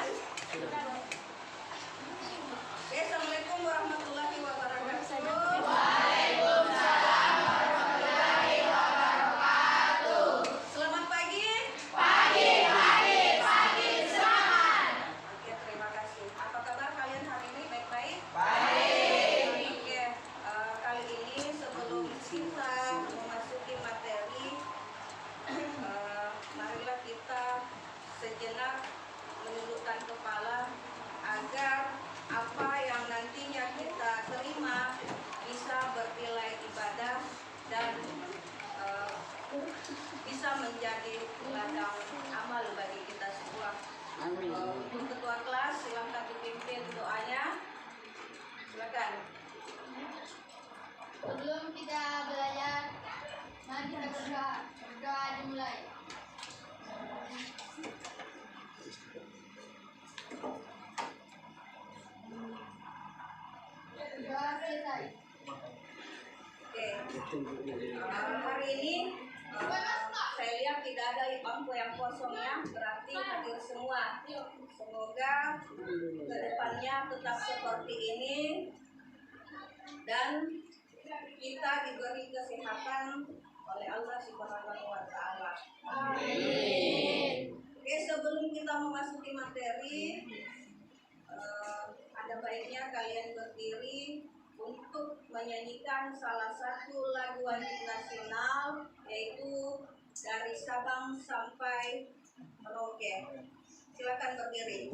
ya. Oke, assalamualaikum warahmatullahi wabarakatuh. Waalaikumsalam warahmatullahi wabarakatuh. Selamat pagi. Pagi, selamat. Oke, terima kasih. Apa kabar kalian hari ini? Baik-baik? Baik. Oke, kali ini sebelum kita memasuki materi, marilah kita sejenak menundukkan kepala agar apa yang nantinya kita terima bisa bernilai ibadah dan bisa menjadi ladang amal bagi kita semua. Untuk ketua kelas silakan dipimpin doanya. Silakan. Sebelum kita belajar, mari kita berdoa. Berdoa dimulai. Doa selesai. Oke. Hari ini saya lihat tidak ada bangku yang kosong ya, berarti hadir semua. Semoga kedepannya tetap seperti ini dan kita diberi kesehatan oleh Allah Subhanahu wa Ta'ala. Amin. Oke, sebelum kita memasuki materi, ada baiknya kalian berdiri untuk menyanyikan salah satu lagu wajib nasional, yaitu dari Sabang sampai Merauke. Silakan berdiri.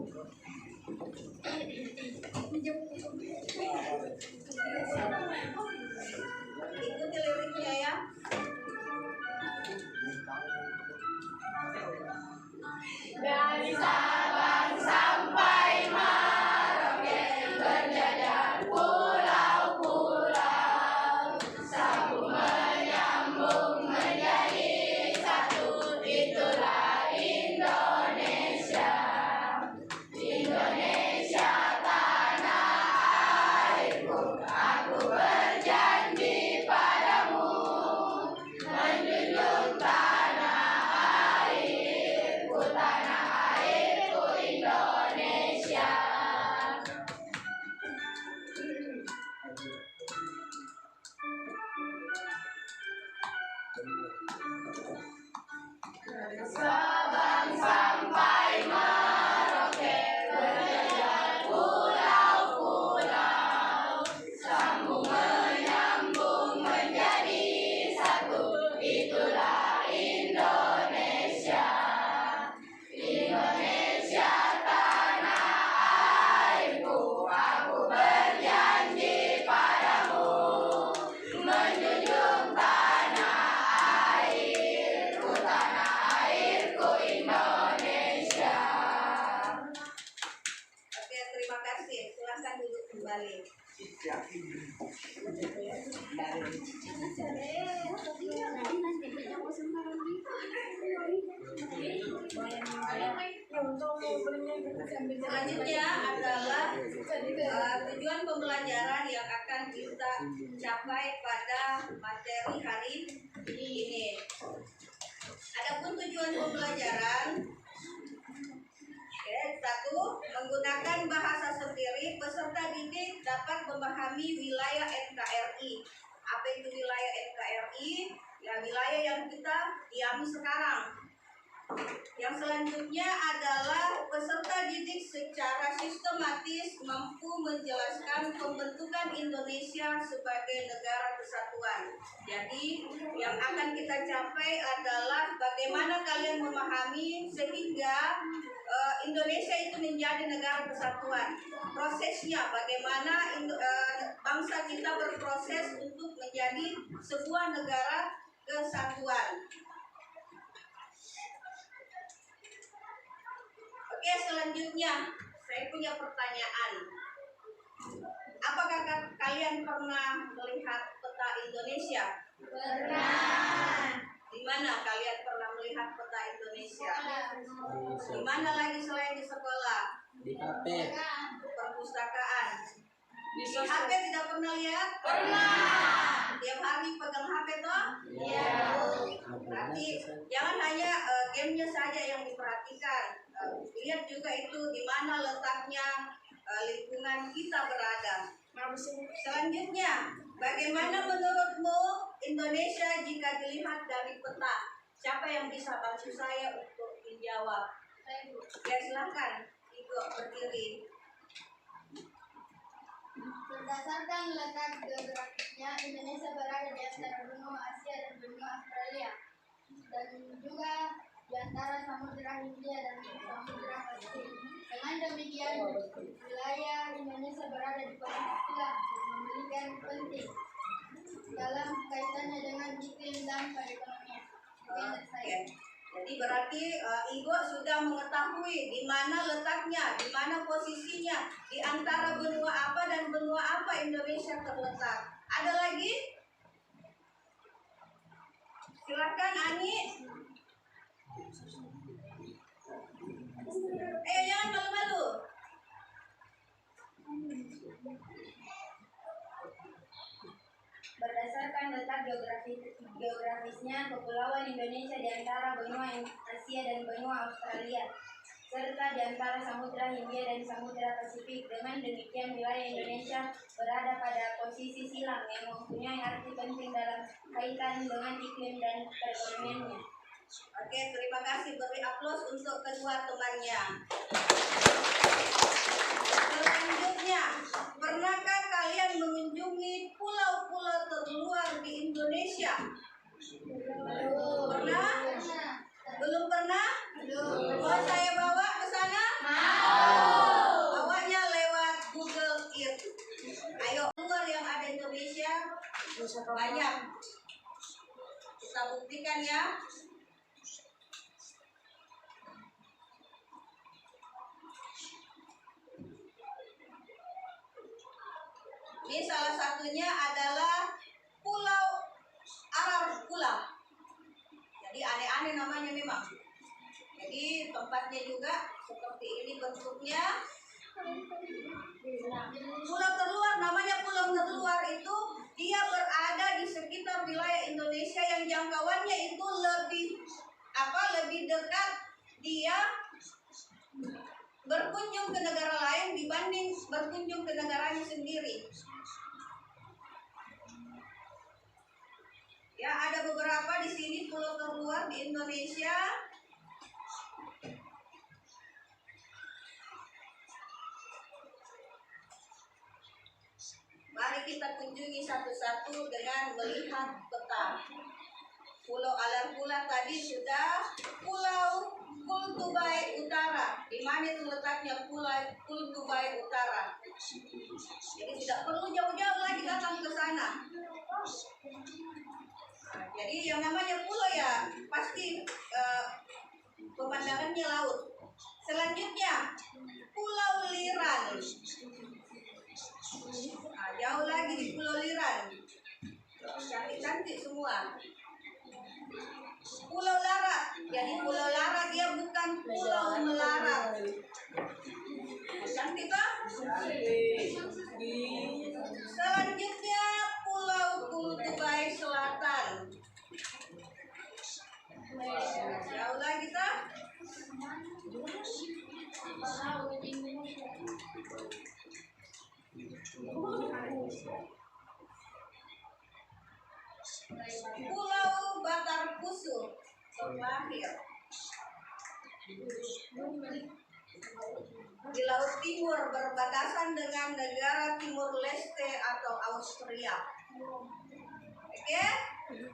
Ikuti liriknya ya. Dari Sabang sampai Merauke berjajar pulau-pulau, sambung menyambung menjadi satu, itulah Indonesia. Indonesia tanah airku, aku berjanji padamu menjunjung tanah airku Indonesia. Sabang sampai Merauke berjajar pulau-pulau, sambung menyambung menjadi satu, itulah Indonesia. Indonesia tanah airku, aku berjanji padamu menjunjung tanah airku Indonesia. Oke, terima kasih. Silakan duduk kembali. Selanjutnya adalah tujuan pembelajaran yang akan kita capai pada materi hari ini. Adapun tujuan pembelajaran, satu, menggunakan bahasa sendiri, peserta didik dapat memahami wilayah NKRI. Apa itu wilayah NKRI? Ya, wilayah yang kita diami sekarang. Yang selanjutnya adalah peserta didik secara sistematis mampu menjelaskan pembentukan Indonesia sebagai negara kesatuan. Jadi yang akan kita capai adalah bagaimana kalian memahami sehingga Indonesia itu menjadi negara kesatuan. Prosesnya bagaimana bangsa kita berproses untuk menjadi sebuah negara kesatuan. Oke, selanjutnya saya punya pertanyaan. Apakah kalian pernah melihat peta Indonesia? Pernah. Di mana kalian pernah melihat peta Indonesia? Di mana lagi selain di sekolah? Di HP. Perpustakaan. Di HP tidak pernah lihat? Pernah. Tiap hari pegang HP toh? Iya. Berarti jangan hanya gamenya saja yang diperhatikan. lihat juga itu di mana letaknya lingkungan kita berada. Selanjutnya, bagaimana menurutmu Indonesia jika dilihat dari peta? Siapa yang bisa bantu saya untuk menjawab? Ya, silakan ikut berdiri. Berdasarkan letak geografisnya, Indonesia berada di antara benua Asia dan benua Australia, dan juga di antara Samudra Hindia dan Samudra Pasifik. Dengan demikian, wilayah Indonesia berada di posisi tengah dan memiliki arti penting dalam kaitannya dengan iklim dan perekonomian. Oke. Jadi berarti Ibu sudah mengetahui di mana letaknya, di mana posisinya, di antara benua apa dan benua apa Indonesia terletak. Ada lagi? Silakan Ani. Jangan malu-malu. Berdasarkan letak geografisnya, kepulauan Indonesia di antara benua Asia dan benua Australia, serta di antara Samudra Hindia dan Samudra Pasifik. Dengan demikian, wilayah Indonesia berada pada posisi silang yang mempunyai arti penting dalam kaitan dengan iklim dan perekonomiannya. Oke, terima kasih. Beri aplaus untuk kedua temannya. Selanjutnya, pernahkah kalian mengunjungi pulau-pulau terluar di Indonesia? Pernah? Belum pernah? Mau saya bawa ke sana? Bawanya lewat Google Earth. Ayo, luar yang ada Indonesia banyak. Kita buktikan ya. Ini salah satunya adalah Pulau Arafura. Jadi aneh-aneh namanya memang. Jadi tempatnya juga seperti ini bentuknya. Pulau terluar, namanya pulau terluar itu dia berada di sekitar wilayah Indonesia yang jangkauannya itu lebih dekat. Dia berkunjung ke negara lain dibanding berkunjung ke negaranya sendiri. Ya, ada beberapa di sini pulau terluar di Indonesia. Mari kita kunjungi satu-satu dengan melihat peta. Pulau Alarpula tadi sudah. Pulau Kultubai Utara. Di mana itu letaknya Pulau Kultubai Utara? Jadi tidak perlu jauh-jauh lagi datang ke sana. Jadi yang namanya pulau ya pasti pemandangannya laut. Selanjutnya Pulau Liran. Jauh lagi di Pulau Liran. Cantik-cantik semua. Pulau Lara. Jadi Pulau Lara dia bukan pulau melarat. Cantik kan? Selanjutnya Pulau Kultubai Selatan. Jauh lagi tak? Pulau Batarkusu terakhir di Laut Timur berbatasan dengan negara Timur Leste atau Austria. Oke?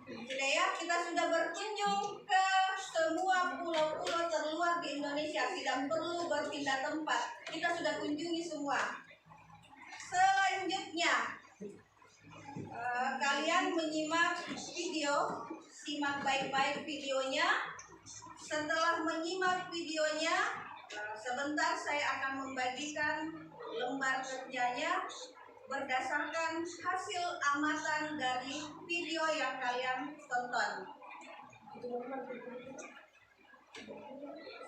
Sudah ya, kita sudah berkunjung ke semua pulau-pulau terluar di Indonesia. Tidak perlu berpindah tempat. Kita sudah kunjungi semua. Selanjutnya, kalian menyimak video, simak baik-baik videonya. Setelah menyimak videonya, sebentar saya akan membagikan lembar kerjanya berdasarkan hasil amatan dari video yang kalian tonton.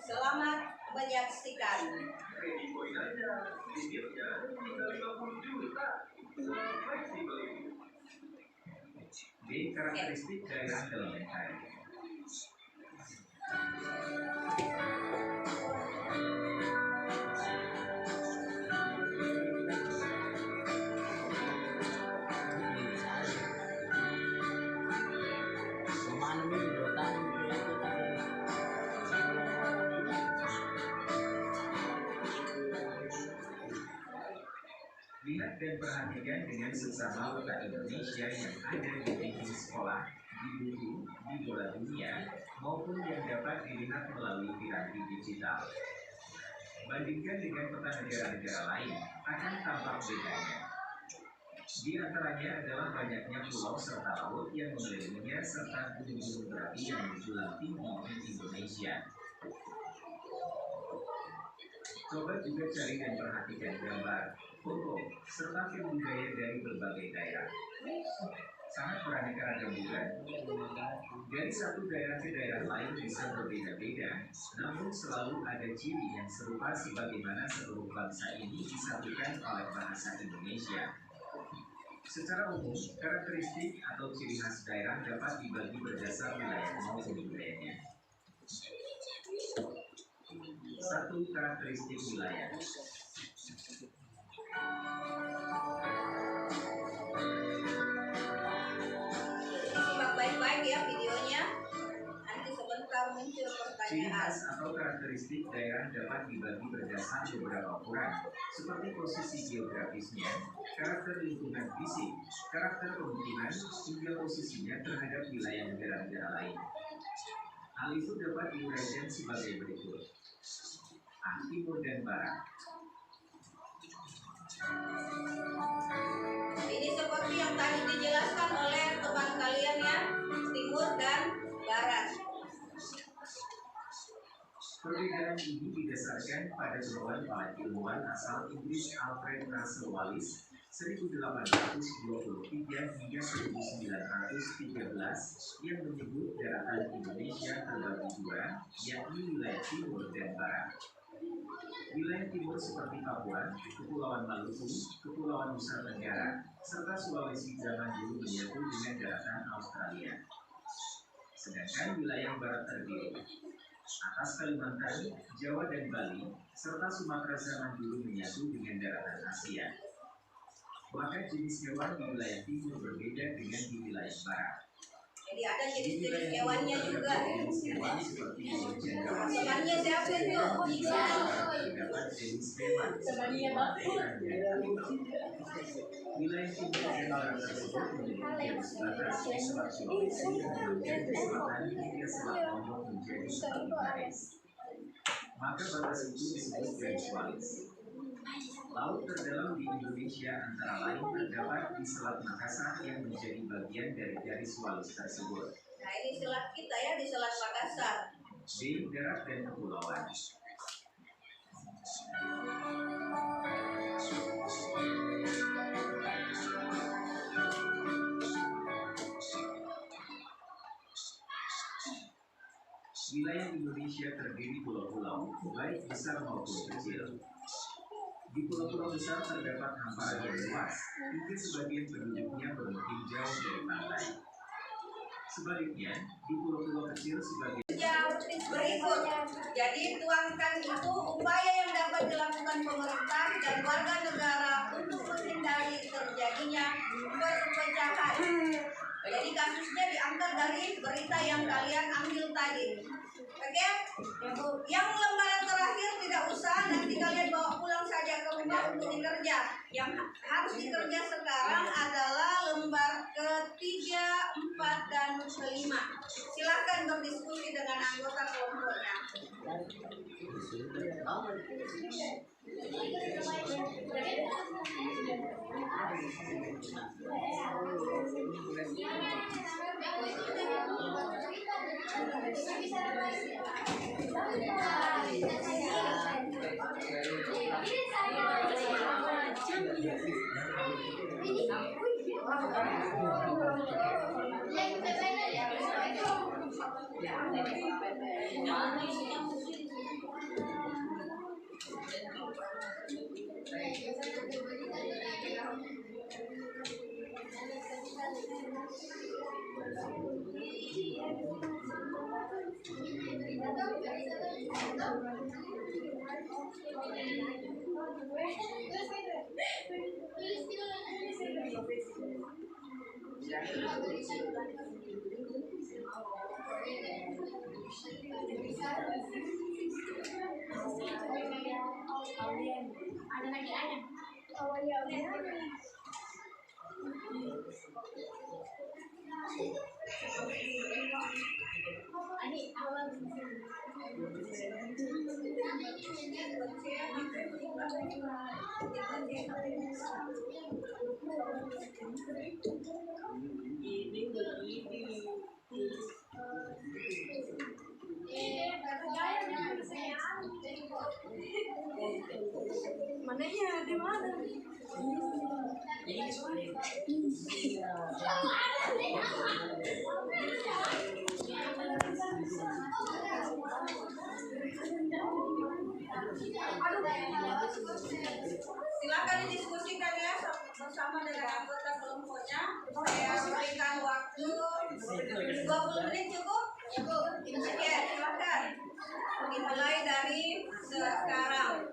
Selamat menyaksikan. Di karakteristik cairan dalam air. Lihat dan perhatikan dengan seksama peta Indonesia yang ada di dinding sekolah, di buku, di bola dunia, maupun yang dapat dilihat melalui piranti digital. Bandingkan dengan peta negara-negara lain, akan tampak bedanya. Di antaranya adalah banyaknya pulau serta laut yang mengelilinginya serta gunung-gunung berapi yang menjulang tinggi di Indonesia. Coba juga cari dan perhatikan gambar, foto, serta film budaya dari berbagai daerah. Sangat beraneka ragam juga. Dari satu daerah ke daerah lain bisa berbeda-beda, namun selalu ada ciri yang serupa sebagaimana seluruh bangsa ini disatukan oleh bahasa Indonesia. Secara umum, karakteristik atau ciri khas daerah dapat dibagi berdasar wilayah maupun budayanya. 1. Karakteristik wilayah. Simak baik-baik ya videonya. Nanti sebentar muncul Ciri pertanyaan. khas atau karakteristik daerah dapat dibagi berdasar beberapa ukuran, seperti posisi geografisnya, karakter lingkungan fisik, karakter pemukiman, hingga posisinya terhadap wilayah negara-negara lain. Hal itu dapat diuraikan sebagai berikut. A. Timur dan Barat. Ini seperti yang tadi dijelaskan oleh teman kalian ya, timur dan barat. Perbedaan ini didasarkan pada temuan para ilmuwan asal Inggris Alfred Russel Wallace 1823 hingga 1913 yang menyebut daratan Indonesia terbagi dua, yakni wilayah timur dan barat. Wilayah timur seperti Papua, Kepulauan Maluku, Kepulauan Nusa Tenggara, serta Sulawesi zaman dulu menyatu dengan daratan Australia. Sedangkan wilayah barat terdiri atas Kalimantan, Jawa dan Bali, serta Sumatera zaman dulu menyatu dengan daratan Asia. Maka jenis hewan di wilayah timur berbeda dengan di wilayah barat. Jadi ada jenis-jenis hewannya juga. Jenis hewan seperti burung cendrawasih. Temannya siapa itu? Terdapat jenis hewan seperti wilayah timur dan barat tersebut memiliki garis batas di Selat Sulawesi dan menjadi selatan hingga Selat Lombok menjadi seperti garis. Maka batas itu disebut garis walis. Laut terdalam di Indonesia antara lain terdapat di Selat Makassar yang menjadi bagian dari garis walis tersebut. Nah ini selat kita ya, di Selat Makassar. B. Darat dan kepulauan. Wilayah Indonesia terdiri pulau-pulau, baik besar maupun kecil. Di pulau-pulau besar terdapat hamparan yang luas, hingga sebagian penduduknya bermukim jauh dari pantai. Sebaliknya, di pulau-pulau kecil sebagian Jauh berikut. Jadi tuangkan itu upaya yang dapat dilakukan pemerintah dan warga negara untuk menghindari terjadinya perpecahan. Jadi kasusnya diangkat dari berita yang kalian ambil tadi. Oke? Yang lembaran terakhir tidak usah, nanti kalian bawa pulang saja ke rumah untuk dikerja. Yang harus dikerja sekarang adalah lembar ketiga, 4, dan 5. Silakan berdiskusi dengan anggota kelompoknya. Mananya di mana? Silakan didiskusikan ya bersama dengan anggota kelompoknya. Saya berikan waktu 20 menit cukup? Cukup. Oke, silakan. Dimulai dari sekarang.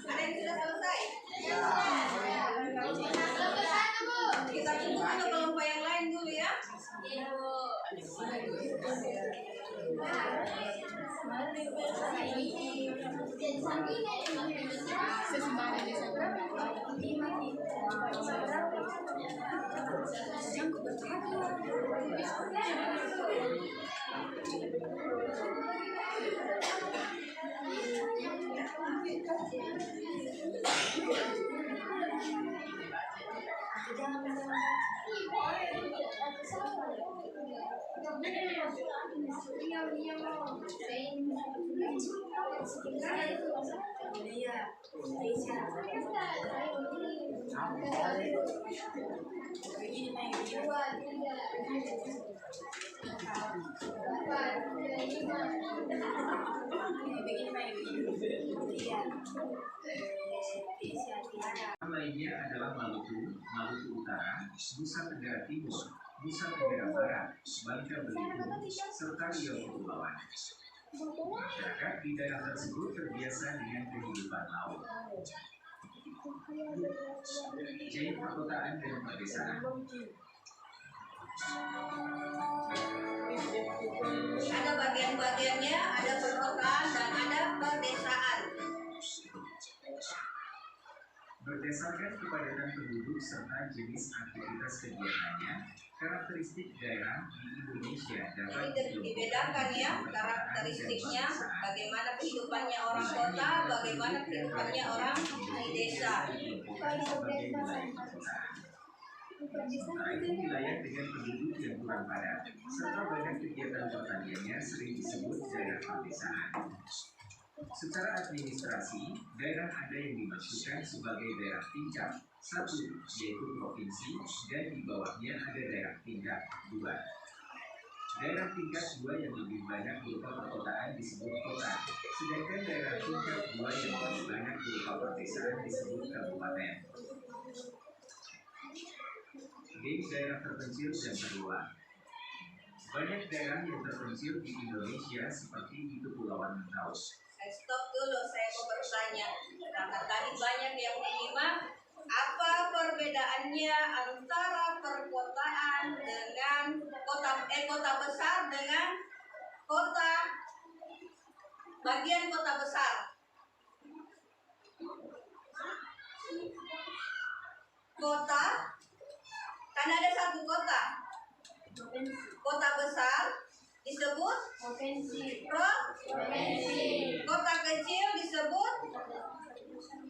Ada yang sudah selesai? Ada yang sudah selesai? Kita tunggu untuk kelompok yang lain dulu ya. Lainnya adalah Maluku, Maluku Utara, Nusa Tenggara Timur, Nusa Tenggara Barat, Bangka Belitung, serta Riau Kepulauan. Masyarakat di daerah tersebut terbiasa dengan kehidupan laut. J. Perkotaan dan pedesaan. Ada bagian-bagiannya, ada perkotaan dan ada pedesaan. Berdasarkan kepadatan penduduk serta jenis aktivitas kegiatannya, karakteristik daerah di Indonesia dapat Dibedakan ya karakteristiknya, bagaimana kehidupannya orang kota, bagaimana kehidupannya orang di desa. Sementara itu wilayah dengan penduduk yang kurang padat serta banyak kegiatan pertaniannya sering disebut daerah pedesaan. Secara administrasi, daerah ada yang dimaksudkan sebagai daerah tingkat 1, yaitu provinsi, dan di bawahnya ada daerah tingkat 2. Daerah tingkat 2 yang lebih banyak berupa perkotaan disebut kota, sedangkan daerah tingkat 2 yang lebih banyak berupa pedesaan disebut kabupaten. D. Daerah terpencil dan terluar. Banyak daerah yang terpencil di Indonesia seperti di Kepulauan Mentawai. Stop dulu, saya mau bertanya. Karena tadi banyak yang menyimak. Apa perbedaannya antara perkotaan dengan kota besar dengan kota bagian kota besar? Kota kan ada satu kota. Kota besar disebut Provinsi. provinsi. Kota kecil disebut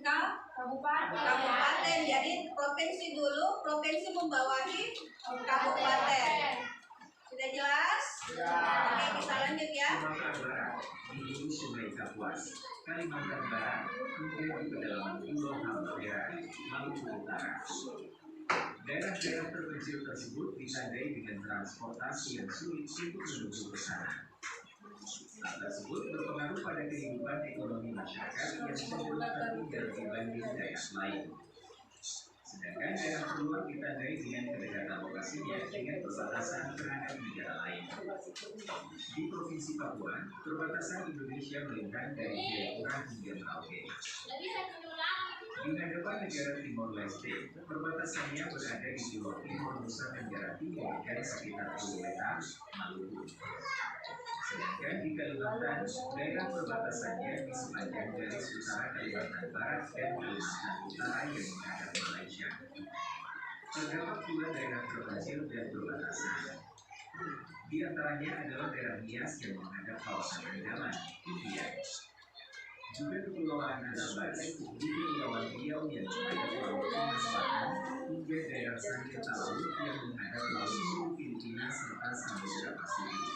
kabupaten. Jadi provinsi dulu, provinsi membawahi kabupaten. Sudah jelas? Oke, kita lanjut ya. Sumatera Barat, di hulu Sungai Kapuas, Kalimantan Barat, hingga di pedalaman Pulau Halmahera, Maluku Utara. Daerah-daerah terpencil tersebut ditandai dengan transportasi yang sulit untuk menuju ke sana. Hal tersebut berpengaruh pada kehidupan ekonomi masyarakat yang cenderung tertinggal dibanding daerah lain. Sedangkan daerah terluar ditandai dengan kedekatan lokasinya dengan perbatasan terhadap negara lain. Di Provinsi Papua, perbatasan Indonesia melintang dari Jayapura hingga Merauke. Di hadapan negara Timor Leste, perbatasannya berada di Pulau Timor Nusa Tenggara Timur dan sekitar Pulau Wetan, Maluku. Sedangkan di Kalimantan, daerah perbatasannya di sepanjang garis utara Kalimantan Barat dan Kalimantan Utara yang menghadap Malaysia. Terdapat pula daerah terpencil dan perbatasan. Di antaranya adalah daerah Nias yang menghadap kawasan Andaman, India. Juga Kepulauan Anambas, di Kepulauan Riau yang menghadap Laut Cina Selatan, hingga daerah Sangitta Laut yang menghadap Laut Hulu Filipina serta Samudra Pasifik.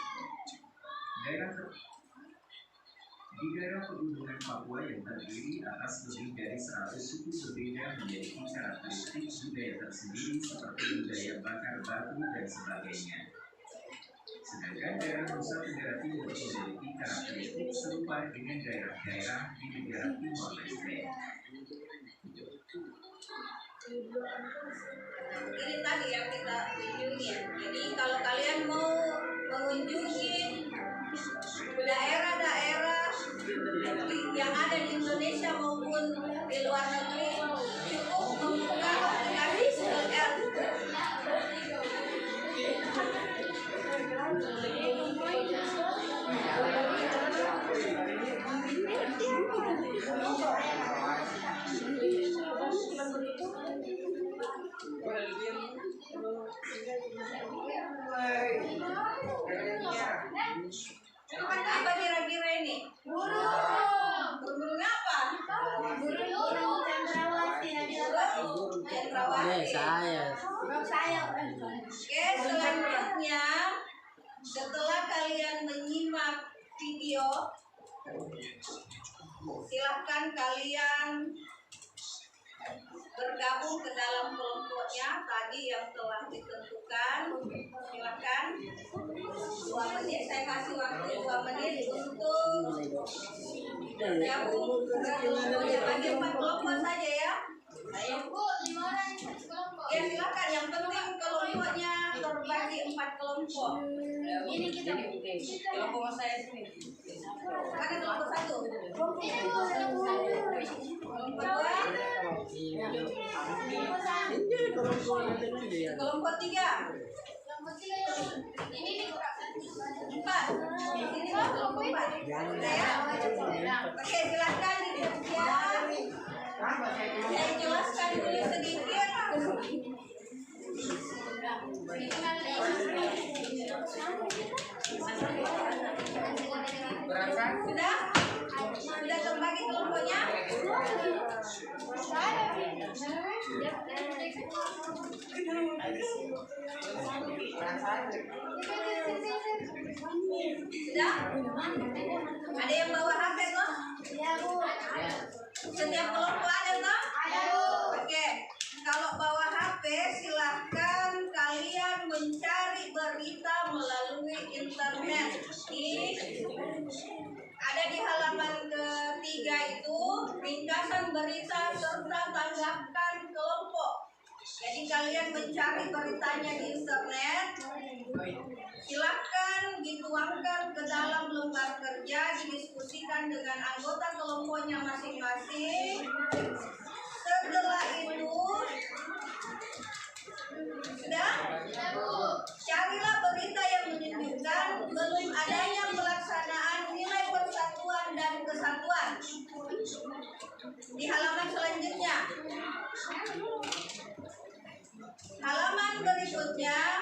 Di daerah pegunungan Papua yang terdiri atas lebih dari 100 suku berbeda memiliki karakteristik budaya tersendiri seperti budaya bakar batu dan sebagainya. Sedangkan daerah Nusa Tenggara Timur memiliki karakteristik serupa dengan daerah-daerah di negara Timor Leste. Ini tadi yang kita kunjungi. Jadi kalau kalian mau mengunjungi daerah-daerah yang ada di Indonesia maupun di luar negeri, cukup membuka aplikasi LR. Apa kira-kira ini? Burung apa? Burung cendrawasih. Cendrawasih. Burung sayap. Oke, selanjutnya Setelah kalian menyimak video, silahkan kalian bergabung ke dalam kelompoknya tadi yang telah ditentukan. Silahkan 2 menit, saya kasih waktu 2 menit untuk bergabung ke kelompoknya. Bagi 4 kelompok saja ya. Bu, 5 orang satu kelompok. Ya silakan, yang penting kelompoknya terbagi 4 kelompok. Ini kita. Kelompok saya sini. Mana kelompok 1? Ini Bu, Kelompok 2? Kelompok 3? kelompok 3 ini nih, Kak. 4? Ini kelompok 4. Ya. Oke, silakan dikerjakan. Saya jelaskan dulu sedikit. Sudah? Sudah terbagi kelompoknya? Sudah? Ada yang bawa HP toh? Ya, Bu. Setiap kelompok ada toh? Ada, Bu. Oke, kalau bawa HP silahkan kalian mencari berita melalui internet. Ada di halaman ketiga itu ringkasan berita serta tanggapan kelompok. Jadi kalian mencari beritanya di internet, silahkan dituangkan ke dalam lembar kerja, didiskusikan dengan anggota kelompoknya masing-masing. Setelah itu, sudah? Carilah berita yang menunjukkan belum adanya pelaksanaan nilai persatuan dan kesatuan. Di halaman selanjutnya. Halaman berikutnya